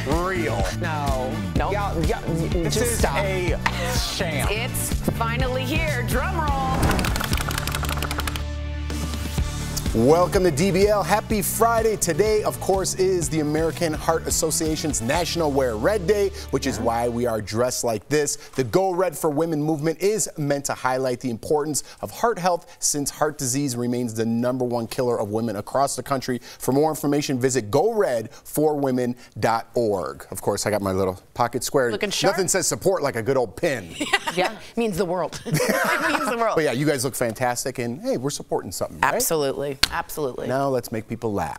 real. No. Nope. This is stop. a sham. It's finally here. Drum roll. Welcome to DBL. Happy Friday. Today, of course, is the American Heart Association's National Wear Red Day, which is why we are dressed like this. The Go Red for Women movement is meant to highlight the importance of heart health since heart disease remains the #1 killer of women across the country. For more information, visit goredforwomen.org. Of course, I got my little pocket square. Looking sharp. Nothing says support like a good old pin. Yeah, means the world. It means the world. But yeah, you guys look fantastic, and hey, we're supporting something, right? Absolutely. Absolutely. Now let's make people laugh.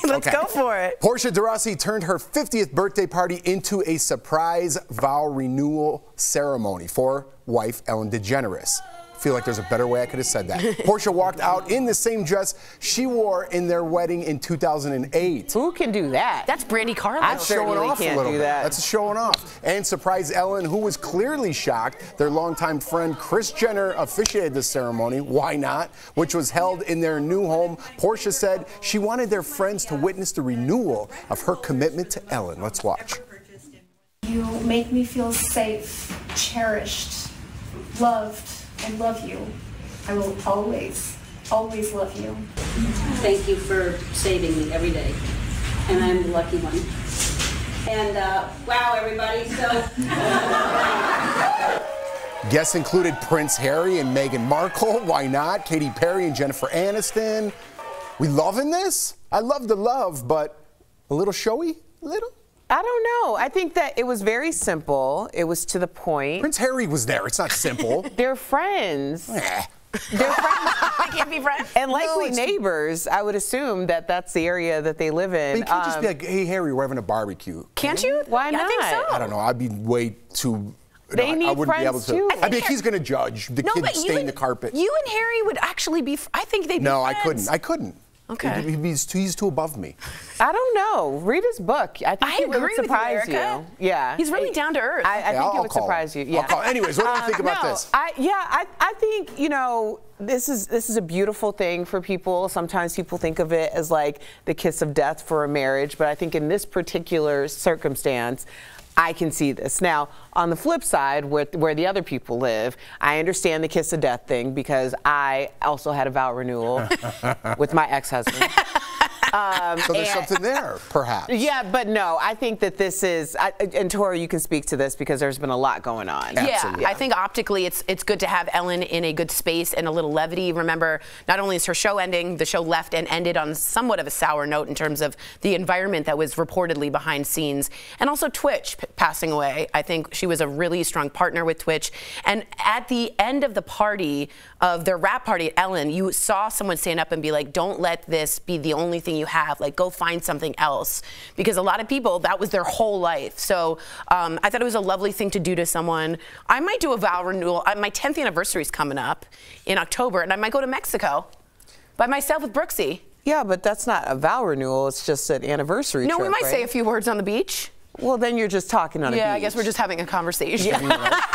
Let's go for it. Portia de Rossi turned her 50th birthday party into a surprise vow renewal ceremony for wife Ellen DeGeneres. I feel like there's a better way I could have said that. Portia walked out in the same dress she wore in their wedding in 2008. Who can do that? That's Brandy Carlisle. I That's showing certainly off a can't little do bit. that. That's showing off. And surprised Ellen, who was clearly shocked. Their longtime friend Kris Jenner officiated the ceremony. Why not? Which was held in their new home. Portia said she wanted their friends to witness the renewal of her commitment to Ellen. Let's watch. You make me feel safe, cherished, loved. I love you. I will always, always love you. Thank you for saving me every day. And I'm the lucky one. And wow, everybody, so. Guests included Prince Harry and Meghan Markle. Why not? Katy Perry and Jennifer Aniston. We loving this? I love the love, but a little showy? A little? I don't know. I think that it was very simple. It was to the point. Prince Harry was there. It's not simple. They're friends. Eh. They're friends. They can't be friends. And likely neighbors, I would assume that that's the area that they live in. They can't just be like, hey, Harry, we're having a barbecue. Can't you? Why I think not? so. I don't know. I'd be way too... They need I wouldn't be able friends, to. too. I think he's going to judge. The No, kid but stain the carpet. You and Harry would actually be, I think they'd be No, friends. I couldn't. Okay. He's too above me. I don't know. Read his book. I think it agree would with you, surprise you. Erica. Yeah. He's really down to earth. I think it would surprise you. Yeah. I'll call. Anyways, what do you think about this? I think, you know, this is a beautiful thing for people. Sometimes people think of it as like the kiss of death for a marriage, but I think in this particular circumstance, I can see this. Now, on the flip side, where the other people live, I understand the kiss of death thing because I also had a vow renewal with my ex-husband. So there's something there, perhaps. Yeah, but no, I think that this is, and Tori, you can speak to this because there's been a lot going on. Yeah, I think optically it's good to have Ellen in a good space and a little levity. Remember, not only is her show ending, the show left and ended on somewhat of a sour note in terms of the environment that was reportedly behind scenes, and also Twitch passing away. I think she was a really strong partner with Twitch. And at the end of the party, of their rap party at Ellen, you saw someone stand up and be like, don't let this be the only thing you have. Like, go find something else. Because a lot of people, that was their whole life. So I thought it was a lovely thing to do to someone. I might do a vow renewal. My 10th anniversary is coming up in October, and I might go to Mexico by myself with Brooksy. Yeah, but that's not a vow renewal. It's just an anniversary trip, No, we might right? say a few words on the beach. Well, then you're just talking on a beach. Yeah, I guess we're just having a conversation. Yeah.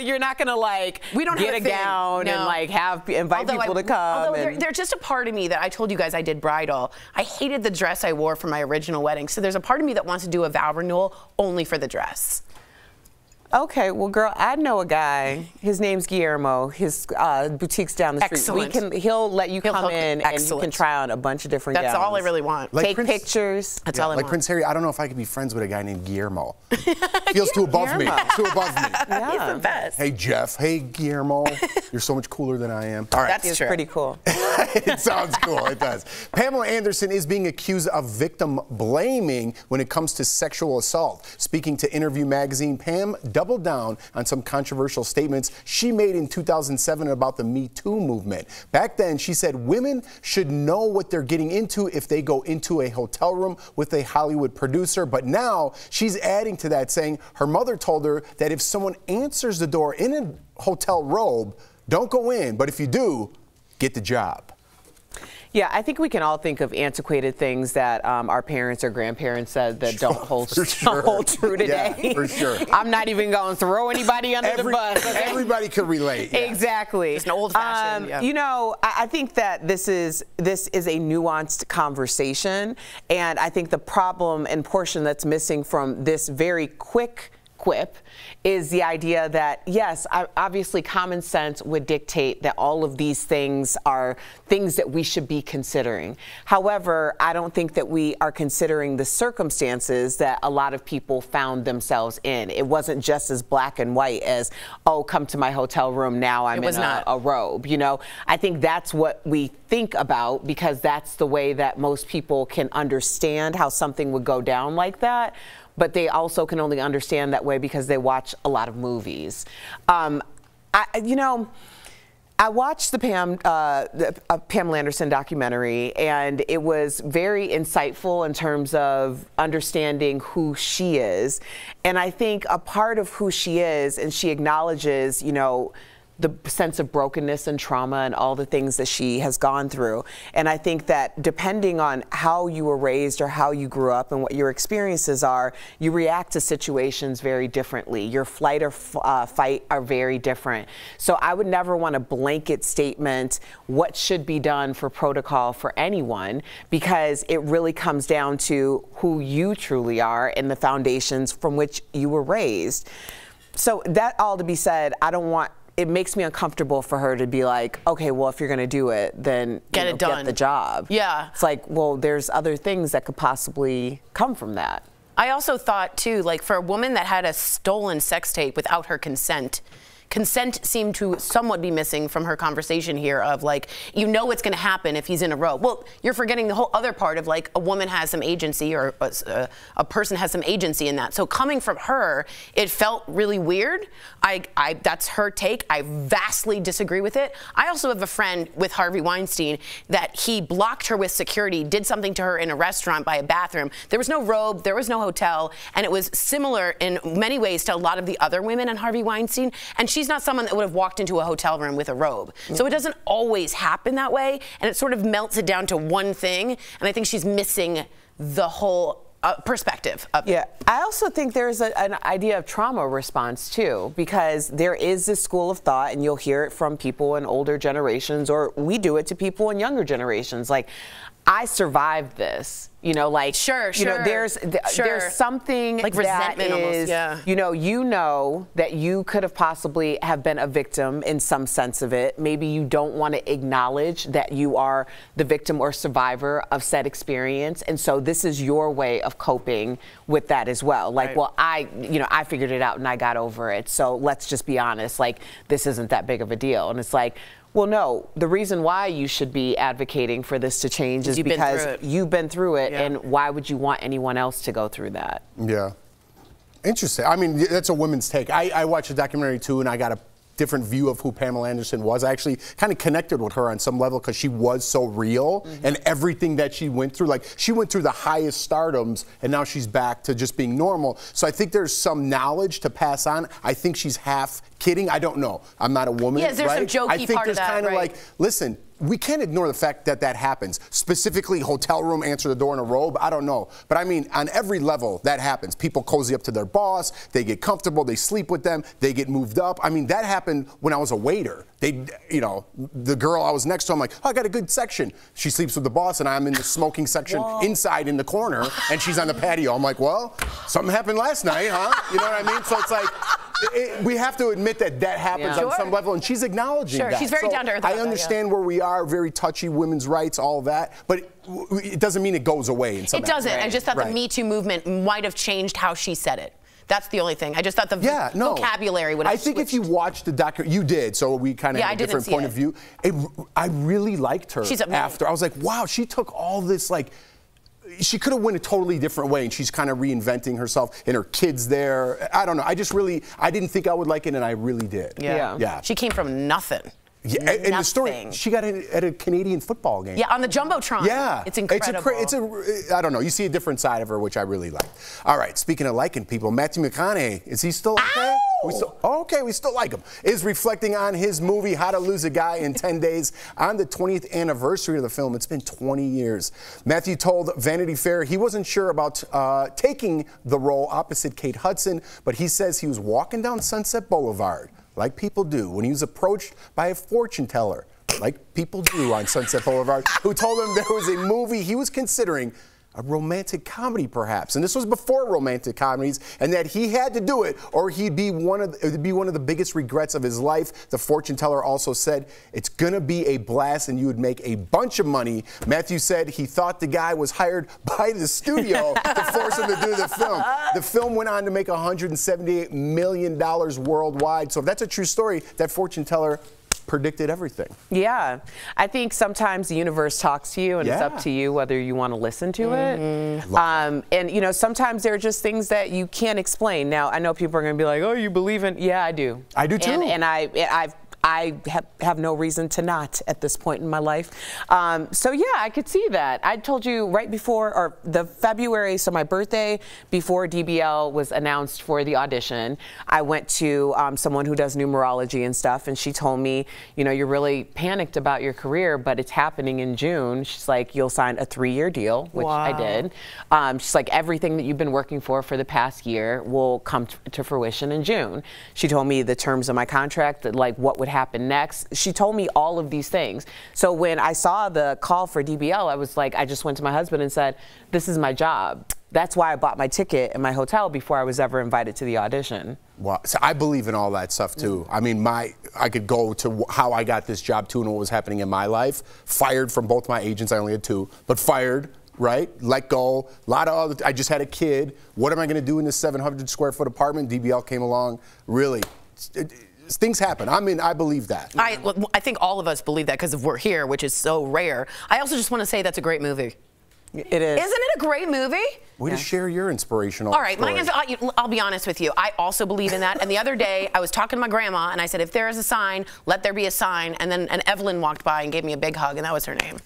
You're not gonna like get a gown and like invite people to come. Although there's just a part of me that I told you guys I did bridal. I hated the dress I wore for my original wedding. So there's a part of me that wants to do a vow renewal only for the dress. Okay, well, girl, I know a guy. His name's Guillermo. His boutique's down the street. Excellent. He'll let you come in and you can try on a bunch of different gowns. That's all I really want. Like Take pictures. That's all I want. Like Prince Harry, I don't know if I could be friends with a guy named Guillermo. Feels too above me. Too above me. Yeah. He's the best. Hey, Jeff. Hey, Guillermo. You're so much cooler than I am. All right. That's It's true. pretty cool. It sounds cool. It does. Pamela Anderson is being accused of victim blaming when it comes to sexual assault. Speaking to Interview Magazine, Pam doubled down on some controversial statements she made in 2007 about the Me Too movement. Back then, she said women should know what they're getting into if they go into a hotel room with a Hollywood producer. But now she's adding to that, saying her mother told her that if someone answers the door in a hotel robe, don't go in. But if you do, get the job. Yeah, I think we can all think of antiquated things that our parents or grandparents said that don't hold true today. Yeah, for sure. I'm not even going to throw anybody under the bus. Okay? Everybody could relate. Yeah. Exactly. It's an old-fashioned. Yeah. You know, I think that this is a nuanced conversation, and I think the problem and portion that's missing from this very quick quip is the idea that, yes, obviously common sense would dictate that all of these things are things that we should be considering. However, I don't think that we are considering the circumstances that a lot of people found themselves in. It wasn't just as black and white as, oh, come to my hotel room, now I'm in a robe. You know, I think that's what we think about because that's the way that most people can understand how something would go down like that. But they also can only understand that way because they watch a lot of movies. You know, I watched the Pamela Anderson documentary, and it was very insightful in terms of understanding who she is. And I think a part of who she is, and she acknowledges, you know, the sense of brokenness and trauma and all the things that she has gone through. And I think that depending on how you were raised or how you grew up and what your experiences are, you react to situations very differently. Your flight or fight are very different. So I would never want a blanket statement what should be done for protocol for anyone, because it really comes down to who you truly are and the foundations from which you were raised. So that all to be said, it makes me uncomfortable for her to be like, okay, well, if you're going to do it, then get the job. Yeah. It's like, well, there's other things that could possibly come from that. I also thought, too, like for a woman that had a stolen sex tape without her consent seemed to somewhat be missing from her conversation here of like, you know what's going to happen if he's in a robe. Well, you're forgetting the whole other part of like a woman has some agency or a person has some agency in that. So coming from her, it felt really weird. That's her take. I vastly disagree with it. I also have a friend with Harvey Weinstein that he blocked her with security, did something to her in a restaurant by a bathroom. There was no robe, there was no hotel, and it was similar in many ways to a lot of the other women in Harvey Weinstein. And she's not someone that would have walked into a hotel room with a robe. So it doesn't always happen that way, and it sort of melts it down to one thing, and I think she's missing the whole perspective of it. Yeah, I also think there's an idea of trauma response too, because there is this school of thought, and you'll hear it from people in older generations, or we do it to people in younger generations, like, I survived this, you know, like, you know, there's something like that resentment is, almost, you know that you could have possibly have been a victim in some sense of it. Maybe you don't want to acknowledge that you are the victim or survivor of said experience, and so this is your way of coping with that as well. Like, well, I figured it out and I got over it, so let's just be honest, like, this isn't that big of a deal. And it's like, well, no, the reason why you should be advocating for this to change is because you've been through it, and why would you want anyone else to go through that? Yeah. Interesting. I mean, that's a woman's take. I watched a documentary too, and I got a different view of who Pamela Anderson was. I actually kind of connected with her on some level because she was so real, and everything that she went through, like she went through the highest stardoms and now she's back to just being normal. So I think there's some knowledge to pass on. I think she's half kidding. I don't know. I'm not a woman. Yeah, there's some jokey I think part there's of that, kind of like, listen, we can't ignore the fact that that happens. Specifically, hotel room, answer the door in a robe, I don't know. But I mean, on every level, that happens. People cozy up to their boss, they get comfortable, they sleep with them, they get moved up. I mean, that happened when I was a waiter. They, you know, the girl I was next to, I'm like, oh, I got a good section. She sleeps with the boss, and I'm in the smoking section inside in the corner, and she's on the patio. I'm like, well, something happened last night, huh? You know what I mean? So it's like, we have to admit that that happens on some level, and she's acknowledging that. She's very down to earth. I understand where we are, very touchy, women's rights, all that, but it doesn't mean it goes away in some It doesn't. I just thought the Me Too movement might have changed how she said it. That's the only thing. I just thought the vocabulary would have I think if you watched the documentary, you did, so we kind of had a different point of view. I really liked her after. I was like, wow, she took all this, like, she could have went a totally different way, and she's kind of reinventing herself, and her kids there. I don't know. I didn't think I would like it, and I really did. Yeah. She came from nothing. Yeah, and the story, she got in at a Canadian football game. Yeah, on the Jumbotron. Yeah. It's incredible. I don't know. You see a different side of her, which I really like. All right, speaking of liking people, Matthew McConaughey, is he still okay? Okay, we still like him. Is reflecting on his movie How to Lose a Guy in 10 Days on the 20th anniversary of the film. It's been 20 years. Matthew told Vanity Fair he wasn't sure about taking the role opposite Kate Hudson, but he says he was walking down Sunset Boulevard, like people do, when he was approached by a fortune teller, like people do on Sunset Boulevard, who told him there was a movie he was considering, a romantic comedy perhaps, and this was before romantic comedies, and that he had to do it or it would be one of the biggest regrets of his life. The fortune teller also said it's gonna be a blast and you would make a bunch of money. Matthew said he thought the guy was hired by the studio to force him to do the film. The film went on to make $178 million worldwide. So if that's a true story, that fortune teller predicted everything. Yeah. I think sometimes the universe talks to you and it's up to you whether you want to listen to it. And you know, sometimes there are just things that you can't explain. Now, I know people are going to be like, oh, you believe in, yeah, I do. I do too. And I have no reason to not at this point in my life. So yeah, I could see that. I told you right before, or the February, so my birthday, before DBL was announced for the audition, I went to someone who does numerology and stuff, and she told me, you know, you're really panicked about your career, but it's happening in June. She's like, you'll sign a 3-year deal, which I did. She's like, everything that you've been working for the past year will come to fruition in June. She told me the terms of my contract, that, like what would happen next. She told me all of these things. So when I saw the call for DBL, I was like, I just went to my husband and said, this is my job. That's why I bought my ticket and my hotel before I was ever invited to the audition. Well, so I believe in all that stuff too. I mean, I could go to how I got this job too and what was happening in my life. Fired from both my agents, I only had 2, but fired, right? Let go. A lot of other, I just had a kid. What am I gonna do in this 700 square foot apartment? DBL came along, really. Things happen. I mean, I believe that. I think all of us believe that because we're here, which is so rare. I also just want to say that's a great movie. It is. Isn't it a great movie? Way to share your inspirational All right, story. I'll be honest with you. I also believe in that. And the other day, I was talking to my grandma, and I said, if there is a sign, let there be a sign. And then Evelyn walked by and gave me a big hug, and that was her name.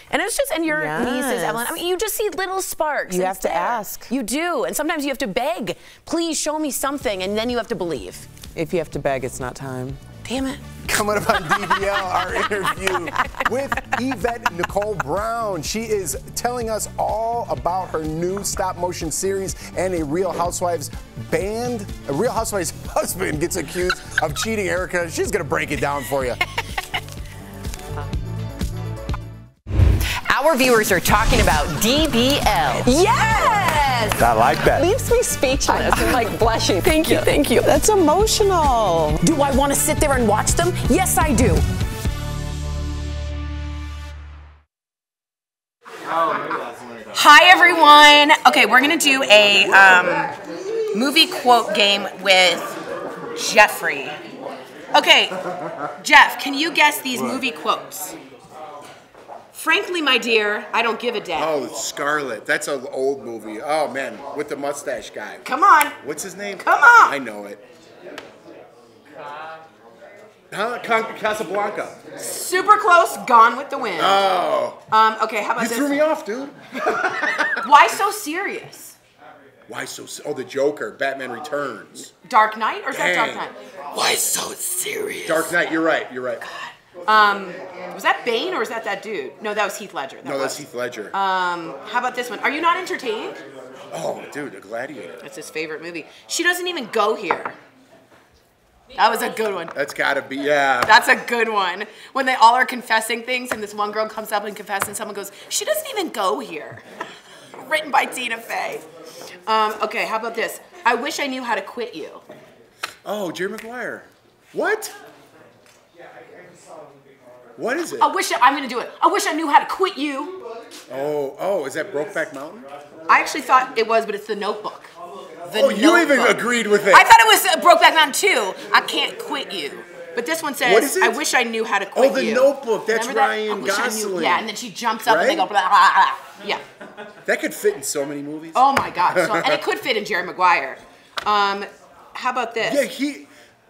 And it was just, and your niece is Evelyn. I mean, you just see little sparks. You have to ask. You do. And sometimes you have to beg. Please show me something, and then you have to believe. If you have to beg, it's not time. Damn it. Coming up on DBL, our interview with Yvette Nicole Brown. She is telling us all about her new stop-motion series and a Real Housewives band. A Real Housewives husband gets accused of cheating Erica. She's going to break it down for you. Our viewers are talking about DBL. Yes! I like that. Leaves me speechless and like blushing. Thank you, thank you. That's emotional. Do I want to sit there and watch them? Yes, I do. Hi, everyone. Okay, we're going to do a movie quote game with Jeffrey. Okay, Jeff, can you guess these movie quotes? Frankly, my dear, I don't give a damn. Oh, Scarlet. That's an old movie. Oh, man, with the mustache guy. Come on. What's his name? Come on. I know it. Casablanca. Super close, Gone with the Wind. Oh. Okay, how about You this? threw me off, dude. Why so serious? Why so? Oh, the Joker. Batman Returns. Dark Knight, or is that Dark Dang. Knight? Why so serious? Dark Knight. You're right. You're right. Was that Bane or is that dude? No, that was Heath Ledger. No, that's Heath Ledger. How about this one? Are you not entertained? Oh, dude, The Gladiator. That's his favorite movie. She doesn't even go here. That was a good one. That's gotta be, yeah. That's a good one. When they all are confessing things and this one girl comes up and confesses and someone goes, she doesn't even go here. Written by Tina Fey. Okay, how about this? I wish I knew how to quit you. Oh, Jerry Maguire. What? What is it? I'm gonna do it. I wish I knew how to quit you. Oh, is that Brokeback Mountain? I actually thought it was, but it's The Notebook. You even agreed with it. I thought it was Brokeback Mountain too. I can't quit you. But this one says, what is it? I wish I knew how to quit you. Oh, The Notebook. That's Remember that? Ryan Gosling. Yeah, and then she jumps up and they go blah, blah, blah, blah. Yeah. That could fit in so many movies. Oh my God. And it could fit in Jerry Maguire. How about this? Yeah,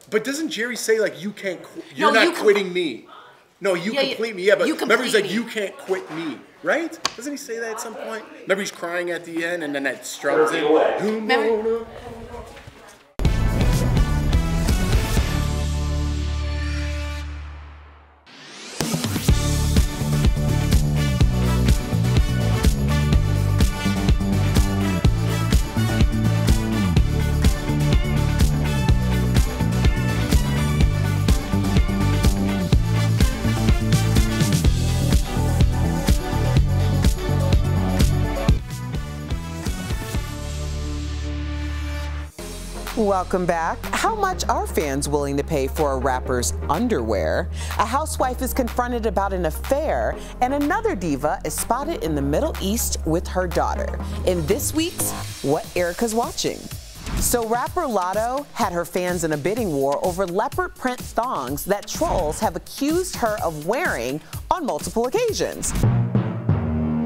but doesn't Jerry say like, you can't you're not quitting me. No, you complete me. Yeah, but remember he's like, you can't quit me. Right? Doesn't he say that at some point? Remember he's crying at the end and then that strums in. Remember? Welcome back. How much are fans willing to pay for a rapper's underwear? A housewife is confronted about an affair, and another diva is spotted in the Middle East with her daughter. In this week's What Erica's Watching. So rapper Lotto had her fans in a bidding war over leopard print thongs that trolls have accused her of wearing on multiple occasions.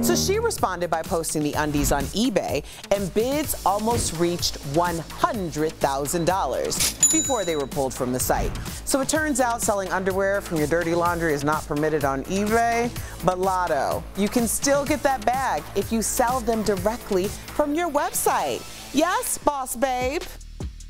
So she responded by posting the undies on eBay, and bids almost reached $100,000 before they were pulled from the site. So it turns out selling underwear from your dirty laundry is not permitted on eBay, but Lotto, you can still get that bag if you sell them directly from your website. Yes, boss babe.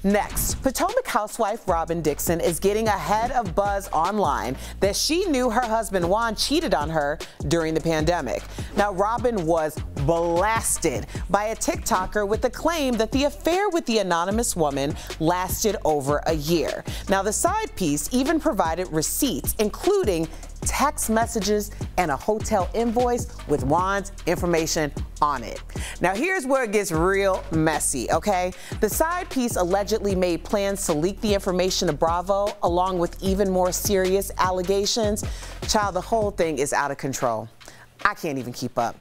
Next, Potomac housewife Robin Dixon is getting ahead of buzz online that she knew her husband Juan cheated on her during the pandemic. Now, Robin was blasted by a TikToker with the claim that the affair with the anonymous woman lasted over a year. Now, the side piece even provided receipts, including text messages and a hotel invoice with Juan's information on it. Now here's where it gets real messy, okay? The side piece allegedly made plans to leak the information to Bravo, along with even more serious allegations. Child, the whole thing is out of control. I can't even keep up.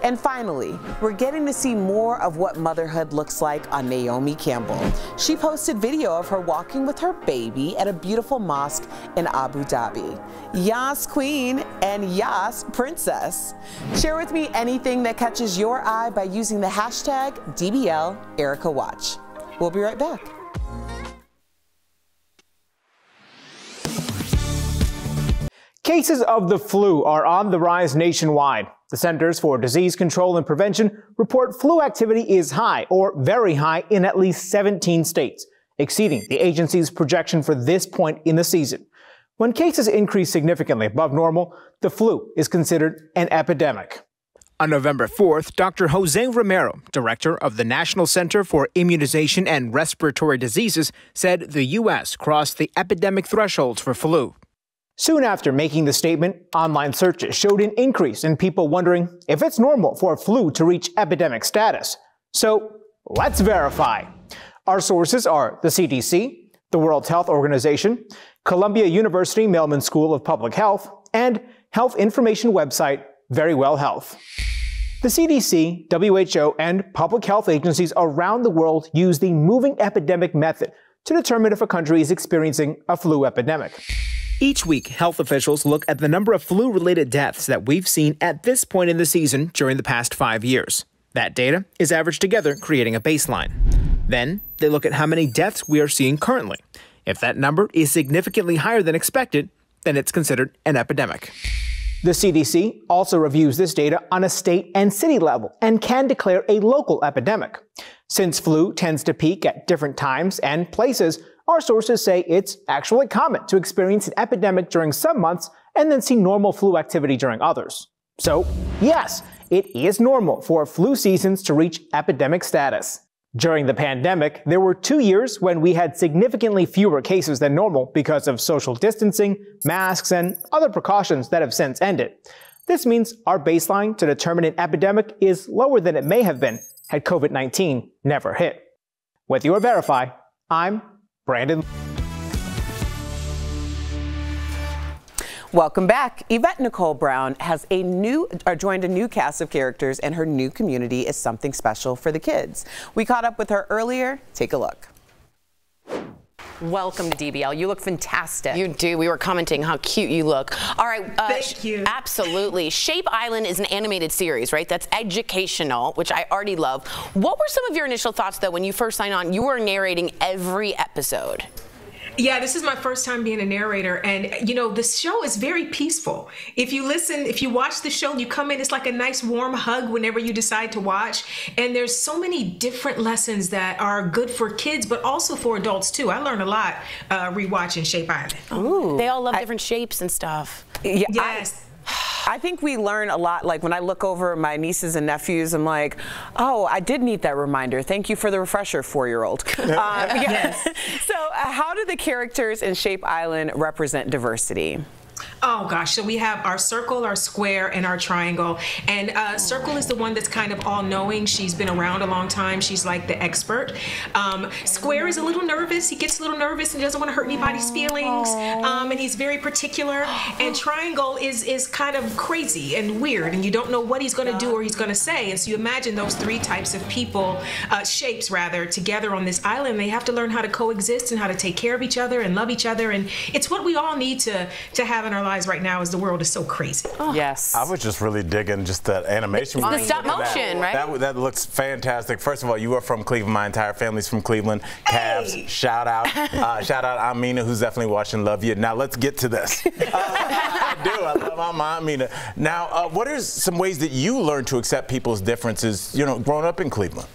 And finally, we're getting to see more of what motherhood looks like on Naomi Campbell. She posted video of her walking with her baby at a beautiful mosque in Abu Dhabi. Yas Queen and Yas Princess. Share with me anything that catches your eye by using the hashtag DBL Erica Watch. We'll be right back. Cases of the flu are on the rise nationwide. The Centers for Disease Control and Prevention report flu activity is high or very high in at least 17 states, exceeding the agency's projection for this point in the season. When cases increase significantly above normal, the flu is considered an epidemic. On November 4th, Dr. Jose Romero, director of the National Center for Immunization and Respiratory Diseases, said the U.S. crossed the epidemic threshold for flu. Soon after making the statement, online searches showed an increase in people wondering if it's normal for flu to reach epidemic status. So let's verify. Our sources are the CDC, the World Health Organization, Columbia University Mailman School of Public Health, and health information website Verywell Health. The CDC, WHO, and public health agencies around the world use the moving epidemic method to determine if a country is experiencing a flu epidemic. Each week, health officials look at the number of flu-related deaths that we've seen at this point in the season during the past 5 years. That data is averaged together, creating a baseline. Then, they look at how many deaths we are seeing currently. If that number is significantly higher than expected, then it's considered an epidemic. The CDC also reviews this data on a state and city level and can declare a local epidemic. Since flu tends to peak at different times and places, our sources say it's actually common to experience an epidemic during some months and then see normal flu activity during others. So, yes, it is normal for flu seasons to reach epidemic status. During the pandemic, there were 2 years when we had significantly fewer cases than normal because of social distancing, masks, and other precautions that have since ended. This means our baseline to determine an epidemic is lower than it may have been had COVID-19 never hit. With your Verify, I'm Brandon. Welcome back. Yvette Nicole Brown has joined a new cast of characters, and her new community is something special for the kids. We caught up with her earlier. Take a look. Welcome to DBL. You look fantastic. You do. We were commenting how cute you look. All right. Thank you. Absolutely. Shape Island is an animated series, right? That's educational, which I already love. What were some of your initial thoughts, though, when you first signed on? You were narrating every episode. Yeah, this is my first time being a narrator, and you know, the show is very peaceful. If you watch the show, you come in, it's like a nice warm hug whenever you decide to watch, and there's so many different lessons that are good for kids, but also for adults too. I learned a lot rewatching Shape Island. Ooh. They all love different shapes and stuff. Yeah, yes. I think we learn a lot. Like when I look over my nieces and nephews, I'm like, oh, I did need that reminder. Thank you for the refresher, 4-year-old. Yes. So how do the characters in Shape Island represent diversity? Oh gosh, so we have our circle, our square, and our triangle. And circle is the one that's kind of all-knowing. She's been around a long time. She's like the expert. Square is a little nervous. He gets a little nervous and doesn't want to hurt anybody's feelings. And he's very particular. And triangle is kind of crazy and weird, and you don't know what he's going to do or he's going to say. And so you imagine those three types of people, shapes rather, together on this island. They have to learn how to coexist and how to take care of each other and love each other. And it's what we all need to have in our lives right now, as the world is so crazy. Yes. I was just really digging just that animation. It's the stop motion, right? That looks fantastic. First of all, you are from Cleveland. My entire family's from Cleveland. Cavs, shout out. Shout out Amina, who's definitely watching. Love you. Now let's get to this. I do. I love my Amina. Now, what are some ways that you learn to accept people's differences, you know, growing up in Cleveland?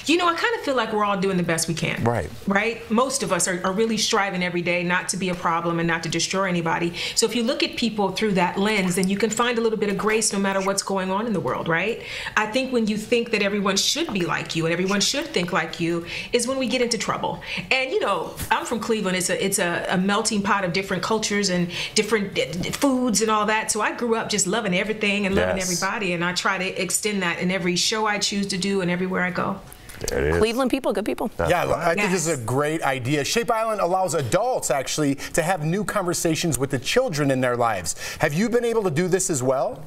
You know, I kind of feel like we're all doing the best we can. Right. Right? Most of us are really striving every day not to be a problem and not to destroy anybody. So if you look at people through that lens, then you can find a little bit of grace no matter what's going on in the world, right? I think when you think that everyone should be like you and everyone should think like you is when we get into trouble. And, you know, I'm from Cleveland. It's a melting pot of different cultures and different foods and all that. So I grew up just loving everything and loving everybody. And I try to extend that in every show I choose to do and everywhere I go. There it is. Cleveland people, good people. Yeah, I think this is a great idea. Shape Island allows adults actually to have new conversations with the children in their lives. Have you been able to do this as well?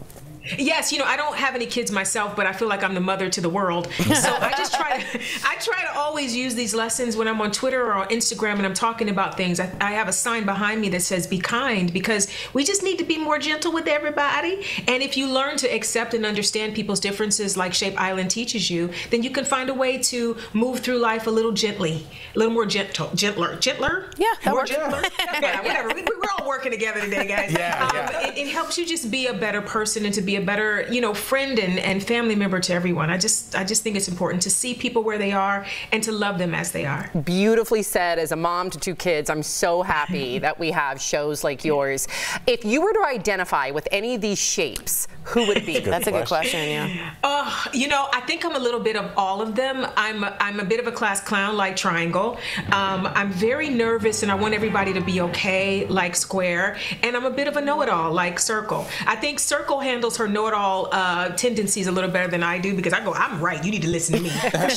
Yes, you know, I don't have any kids myself, but I feel like I'm the mother to the world. So I try to always use these lessons when I'm on Twitter or on Instagram and I'm talking about things. I have a sign behind me that says be kind, because we just need to be more gentle with everybody. And if you learn to accept and understand people's differences like Shape Island teaches you, then you can find a way to move through life a little gently, a little more gentler. Yeah, that more works. gentler. Yeah, whatever. We're all working together today, guys. It helps you just be a better person and to be a better, you know, friend and family member to everyone. I just think it's important to see people where they are and to love them as they are. Beautifully said. As a mom to 2 kids, I'm so happy that we have shows like yours. If you were to identify with any of these shapes, who would it be? That's a good question, yeah. You know, I think I'm a little bit of all of them. I'm a bit of a class clown like Triangle. I'm very nervous and I want everybody to be okay like Square. And I'm a bit of a know-it-all like Circle. I think Circle handles her know-it-all tendencies a little better than I do, because I go, I'm right, you need to listen to me. She goes,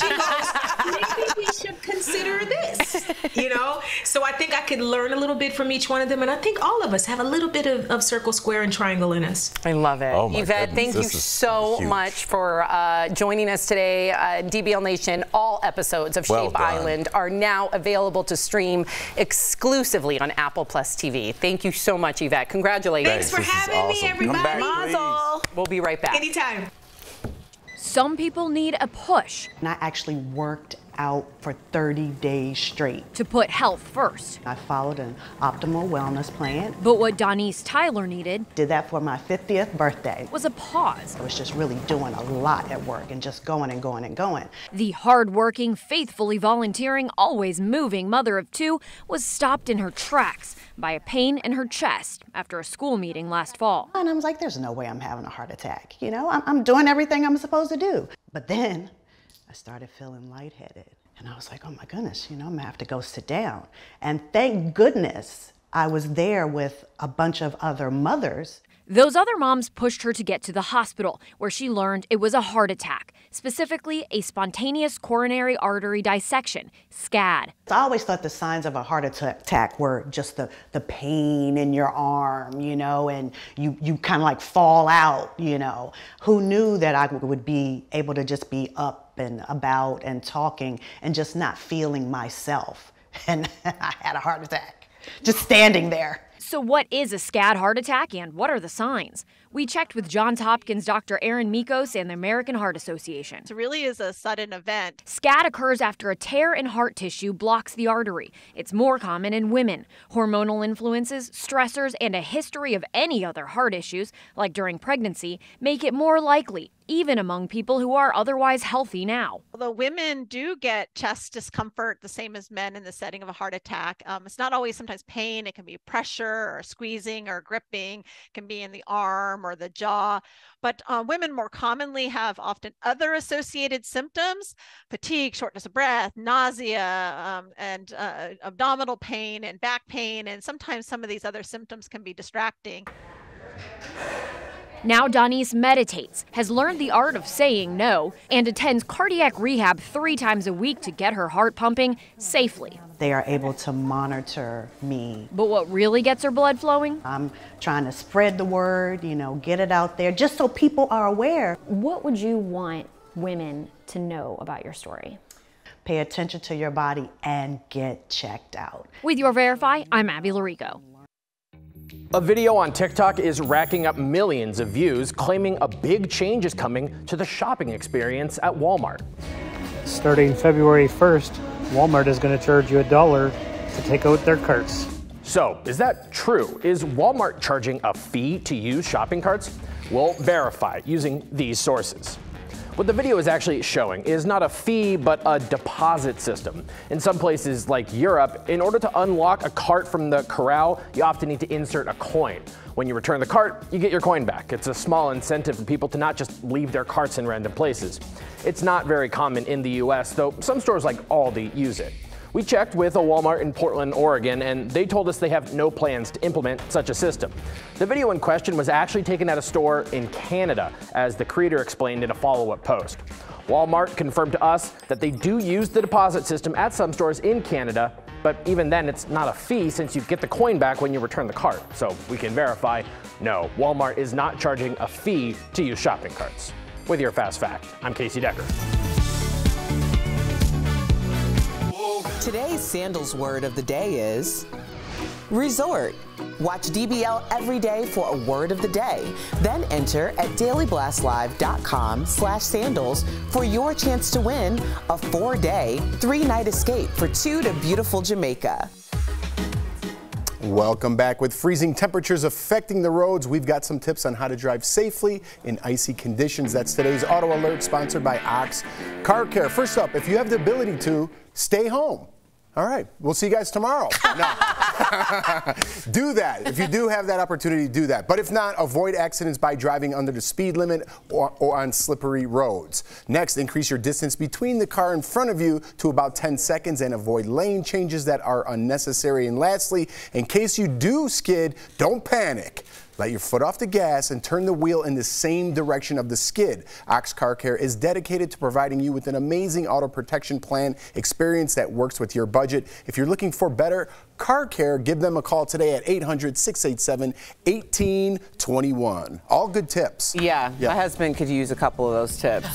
maybe we should consider this, you know? So I think I could learn a little bit from each one of them, and I think all of us have a little bit of Circle, Square, and Triangle in us. I love it. Oh my Yvette, goodness, thank you so much for joining us today. DBL Nation, all episodes of Shape Island are now available to stream exclusively on Apple Plus TV. Thank you so much, Yvette. Congratulations. Thanks for having me, everybody. Mazel. We'll be right back. Anytime. Some people need a push. And I actually worked out for 30 days straight. To put health first. I followed an optimal wellness plan. But what Donnice Tyler needed, did that for my 50th birthday, was a pause. I was just really doing a lot at work and just going and going and going. The hard-working, faithfully volunteering, always moving mother of 2 was stopped in her tracks by a pain in her chest after a school meeting last fall. And I was like, there's no way I'm having a heart attack. You know, I'm doing everything I'm supposed to do. But then I started feeling lightheaded. And I was like, oh my goodness, you know, I'm gonna have to go sit down. And thank goodness I was there with a bunch of other mothers. Those other moms pushed her to get to the hospital, where she learned it was a heart attack, specifically a spontaneous coronary artery dissection, SCAD. I always thought the signs of a heart attack were just the pain in your arm, you know, and you kind of like fall out, you know. Who knew that I would be able to just be up and about and talking and just not feeling myself. And I had a heart attack, just standing there. So what is a SCAD heart attack and what are the signs? We checked with Johns Hopkins Dr. Aaron Mikos and the American Heart Association. It really is a sudden event. SCAD occurs after a tear in heart tissue blocks the artery. It's more common in women. Hormonal influences, stressors, and a history of any other heart issues, like during pregnancy, make it more likely, even among people who are otherwise healthy now. Although women do get chest discomfort the same as men in the setting of a heart attack. It's not always sometimes pain, it can be pressure. pressure or squeezing or gripping, can be in the arm or the jaw. But women more commonly have often other associated symptoms: fatigue, shortness of breath, nausea, and abdominal pain and back pain. And sometimes some of these other symptoms can be distracting. Now Donise meditates, has learned the art of saying no, and attends cardiac rehab 3 times a week to get her heart pumping safely. They are able to monitor me. But what really gets her blood flowing? I'm trying to spread the word, get it out there, just so people are aware. What would you want women to know about your story? Pay attention to your body and get checked out. With Your Verify, I'm Abby Larico. A video on TikTok is racking up millions of views, claiming a big change is coming to the shopping experience at Walmart. Starting February 1st, Walmart is going to charge you $1 to take out their carts. So, is that true? Is Walmart charging a fee to use shopping carts? We'll verify using these sources. What the video is actually showing is not a fee, but a deposit system. In some places like Europe, in order to unlock a cart from the corral, you often need to insert a coin. When you return the cart, you get your coin back. It's a small incentive for people to not just leave their carts in random places. It's not very common in the US, though some stores like Aldi use it. We checked with a Walmart in Portland, Oregon, and they told us they have no plans to implement such a system. The video in question was actually taken at a store in Canada, as the creator explained in a follow-up post. Walmart confirmed to us that they do use the deposit system at some stores in Canada, but even then it's not a fee since you get the coin back when you return the cart. So we can verify, no, Walmart is not charging a fee to use shopping carts. With your Fast Fact, I'm Casey Decker. Today's sandals word of the day is resort. Watch DBL every day for a word of the day. Then enter at dailyblastlive.com/sandals for your chance to win a 4-day, 3-night escape for 2 to beautiful Jamaica. Welcome back. With freezing temperatures affecting the roads, we've got some tips on how to drive safely in icy conditions. That's today's Auto Alert, sponsored by Ox Car Care. First up, if you have the ability to, stay home. All right, we'll see you guys tomorrow. No. Do that. If you do have that opportunity, do that. But if not, avoid accidents by driving under the speed limit or on slippery roads. Next, increase your distance between the car in front of you to about 10 seconds and avoid lane changes that are unnecessary. And lastly, in case you do skid, don't panic. Let your foot off the gas and turn the wheel in the same direction of the skid. Ox Car Care is dedicated to providing you with an amazing auto protection plan experience that works with your budget. If you're looking for better car care, give them a call today at 800-687-1821. All good tips. Yeah, my husband could use a couple of those tips.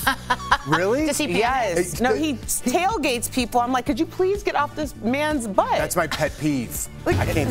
Really? Does he panic? Yes. No, he tailgates people. I'm like, could you please get off this man's butt? That's my pet peeve. I can't.